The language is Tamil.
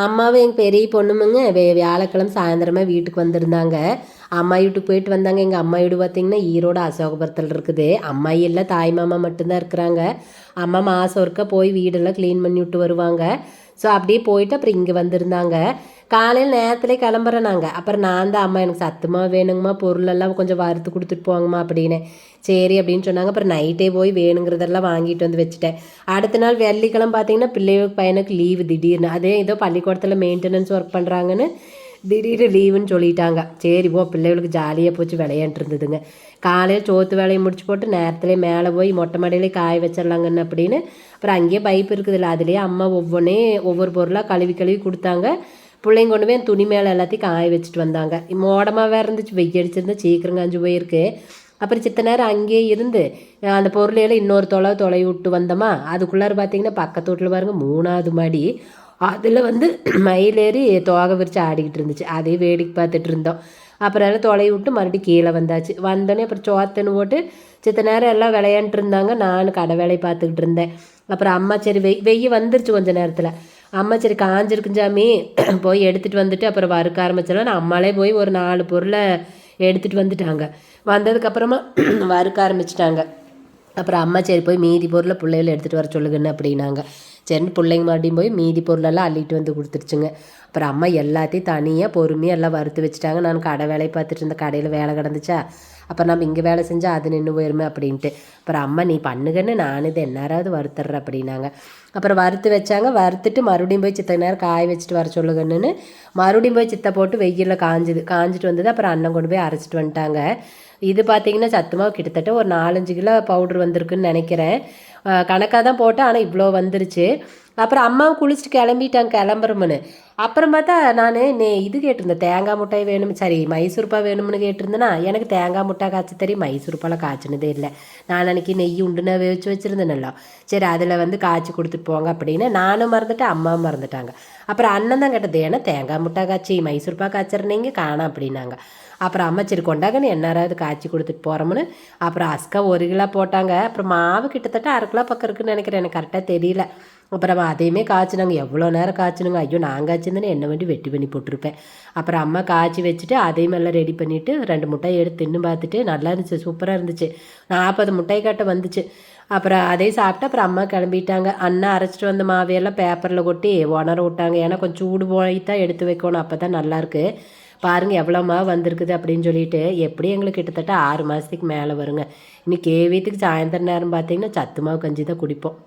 அம்மாவும் எங்கள் பெரிய பொண்ணுமுங்க வியாழக்கிழமை சாயந்தரமாக வீட்டுக்கு வந்திருந்தாங்க. அம்மா வீட்டுக்கு போயிட்டு வந்தாங்க. எங்கள் அம்மா வீடு பார்த்திங்கன்னா ஈரோடு அசோகபுரத்தில் இருக்குது. அம்மா இல்லை, தாய் மாமா மட்டும்தான் இருக்கிறாங்க. அம்மா மாதம் ஒருக்கா போய் வீடெல்லாம் க்ளீன் பண்ணி விட்டு வருவாங்க. ஸோ அப்படியே போயிட்டு அப்புறம் இங்கே வந்திருந்தாங்க. காலையில் நேரத்துலேயே கிளம்புறேன் நாங்கள். அப்புறம் நான் தான், அம்மா எனக்கு சத்துமாக வேணுங்கம்மா, பொருளெல்லாம் கொஞ்சம் வறுத்து கொடுத்துட்டு போங்கம்மா அப்படின்னு. சரி அப்படின்னு சொன்னாங்க. அப்புறம் நைட்டே போய் வேணுங்கிறதெல்லாம் வாங்கிட்டு வந்து வச்சுட்டேன். அடுத்த நாள் வெள்ளிக்கிழமை பார்த்தீங்கன்னா பிள்ளைகளுக்கு பையனுக்கு லீவு திடீர்னு. அதே ஏதோ பள்ளிக்கூடத்தில் மெயின்டெனன்ஸ் ஒர்க் பண்ணுறாங்கன்னு திடீர்னு லீவுன்னு சொல்லிட்டாங்க. சரி போ, பிள்ளைகளுக்கு ஜாலியாக போச்சு, விளையாண்டு இருந்ததுங்க. காலையில் சோத்து வேலையை முடிச்சு போட்டு நேரத்துலேயே மேலே போய் மொட்டை மாடியிலே காய வச்சிடலாங்கன்னு அப்படின்னு. அப்புறம் அங்கேயே பைப் இருக்குதுல்ல, அதுலேயே அம்மா ஒவ்வொரு பொருளாக கழுவி கழுவி கொடுத்தாங்க. பிள்ளைங்க கொண்டு போய் என் துணி மேலே எல்லாத்தையும் காய வச்சுட்டு வந்தாங்க. மோடமாக இருந்துச்சு, வெய்ய அடிச்சிருந்தா சீக்கிரம் காஞ்சு போயிருக்கு. அப்புறம் சித்த நேரம் அங்கேயே இருந்து அந்த பொருளையெல்லாம் இன்னொரு தொலை விட்டு வந்தோமா. அதுக்குள்ளார பார்த்தீங்கன்னா பக்கத்து வீட்டில் பாருங்கள் 3வது மாடி. அதில் வந்து மயிலேறி தோகை விரித்து ஆடிக்கிட்டு இருந்துச்சு. அதே வேடிக்கை பார்த்துட்டு இருந்தோம். அப்புறம் எல்லாம் தொலை விட்டு மறுபடியும் கீழே வந்தாச்சு. வந்தோடனே அப்புறம் சோத்தன்னு போட்டு சித்த நேரம் எல்லாம் விளையாண்டுட்டு இருந்தாங்க. நான் கடை வேலையை பார்த்துக்கிட்டு இருந்தேன். அப்புறம் அம்மா சரி வெய்ய வந்துருச்சு கொஞ்சம் நேரத்தில். அம்மா சரி காஞ்சிருக்கு சாமி, போய் எடுத்துகிட்டு வந்துட்டு அப்புறம் வறுக்க ஆரம்பிச்சிடலாம். நான் அம்மாலே போய் ஒரு 4 பொருளை எடுத்துகிட்டு வந்துட்டாங்க. வந்ததுக்கப்புறமா வறுக்க ஆரம்பிச்சிட்டாங்க. அப்புறம் அம்மா சரி போய் மீதி பொருளை பிள்ளைகளை எடுத்துகிட்டு வர சொல்லுங்கன்னு அப்படின்னாங்க. சரின்னு பிள்ளைங்க மறுபடியும் போய் மீதி பொருளெல்லாம் அள்ளிட்டு வந்து கொடுத்துருச்சுங்க. அப்புறம் அம்மா எல்லாத்தையும் தனியாக பொறுமையாக எல்லாம் வறுத்து வச்சுட்டாங்க. நான் கடை வேலையை பார்த்துட்டு இருந்த கடையில் வேலை கிடந்துச்சா, அப்போ நம்ம இங்கே வேலை செஞ்சால் அது நின்று போயிருமே அப்படின்ட்டு. அப்புறம் அம்மா நீ பண்ணுங்கன்னு நான் இது என்னாராவது வறுத்துட்றேன் அப்படின்னாங்க. அப்புறம் வறுத்து வச்சாங்க. வறுத்துட்டு மறுபடியும் போய் சித்த நேரம் காய வச்சுட்டு வர சொல்லுங்கன்னு மறுபடியும் போய் சித்தை போட்டு வெயிலில் காஞ்சிட்டு வந்தது. அப்புறம் அண்ணன் கொண்டு போய் அரைச்சிட்டு வந்துட்டாங்க. இது பார்த்திங்கன்னா சத்துமாவு கிட்டத்தட்ட ஒரு 4-5 கிலோ பவுட்ரு வந்திருக்குன்னு நினைக்கிறேன். கணக்காக தான் போட்டேன், ஆனால் இவ்வளோ வந்துருச்சு. அப்புறம் அம்மாவும் குளிச்சுட்டு கிளம்பிட்டாங்க கிளம்புறோம்னு. அப்புறம் பார்த்தா நான் இது கேட்டிருந்தேன், தேங்காய் மிட்டாய் வேணும், சரி மைசூர்பா வேணும்னு கேட்டிருந்தேன்னா. எனக்கு தேங்காய் மிட்டாய் காய்ச்சி தெரியும், மைசூர்பாலாம் காய்ச்சினதே இல்லை. நான் அன்றைக்கி நெய் உண்டுனா வச்சு வச்சுருந்தேனല്ലോ. சரி அதில் வந்து காய்ச்சி கொடுத்துட்டு போங்க அப்படின்னு நானும் மறந்துட்டேன், அம்மாவும் மறந்துட்டாங்க. அப்புறம் அண்ணன் தான் கேட்டது, ஏன்னா தேங்காய் மிட்டாய் காய்ச்சி மைசூர்பா காய்ச்சிருந்தீங்க காணா அப்படின்னாங்க. அப்புறம் அம்மா சரி கொண்டாங்கன்னு என்னாராவது காய்ச்சி கொடுத்துட்டு போகிறோம்னு. அப்புறம் அஸ்கா 1 கிலோ போட்டாங்க. அப்புறம் மாவு கிட்டத்தட்ட 1/2 கிலோ பக்கம் இருக்குன்னு நினைக்கிறேன், எனக்கு கரெக்டாக தெரியல. அப்புறம் அதையுமே காய்ச்சினாங்க. எவ்வளோ நேரம் காய்ச்சினுங்க, ஐயோ நான் காய்ச்சிருந்தேன்னு என்ன வண்டி வெட்டி பண்ணி போட்டிருப்பேன். அப்புறம் அம்மா காய்ச்சி வச்சுட்டு அதையும் எல்லாம் ரெடி பண்ணிவிட்டு 2 முட்டையை எடுத்து தின்னு பார்த்துட்டு நல்லா இருந்துச்சு, சூப்பராக இருந்துச்சு. 40 முட்டையை கட்ட வந்துச்சு. அப்புறம் அதையும் சாப்பிட்டு அப்புறம் அம்மா கிளம்பிட்டாங்க. அண்ணா அரைச்சிட்டு வந்த மாவையெல்லாம் பேப்பரில் கொட்டி உணர விட்டாங்க. ஏன்னா கொஞ்சம் சூடு போய் தான் எடுத்து வைக்கணும், அப்போ தான் நல்லாயிருக்கு. பாருங்கள் எவ்வளோ மாவு வந்திருக்குது அப்படின்னு சொல்லிட்டு. எப்படி எங்களுக்கு கிட்டத்தட்ட 6 மாதத்துக்கு மேலே வருங்க. இன்னைக்கு கேவியத்துக்கு சாயந்தரம் நேரம் பார்த்தீங்கன்னா சத்து மாவு கஞ்சி தான் குடிப்போம்.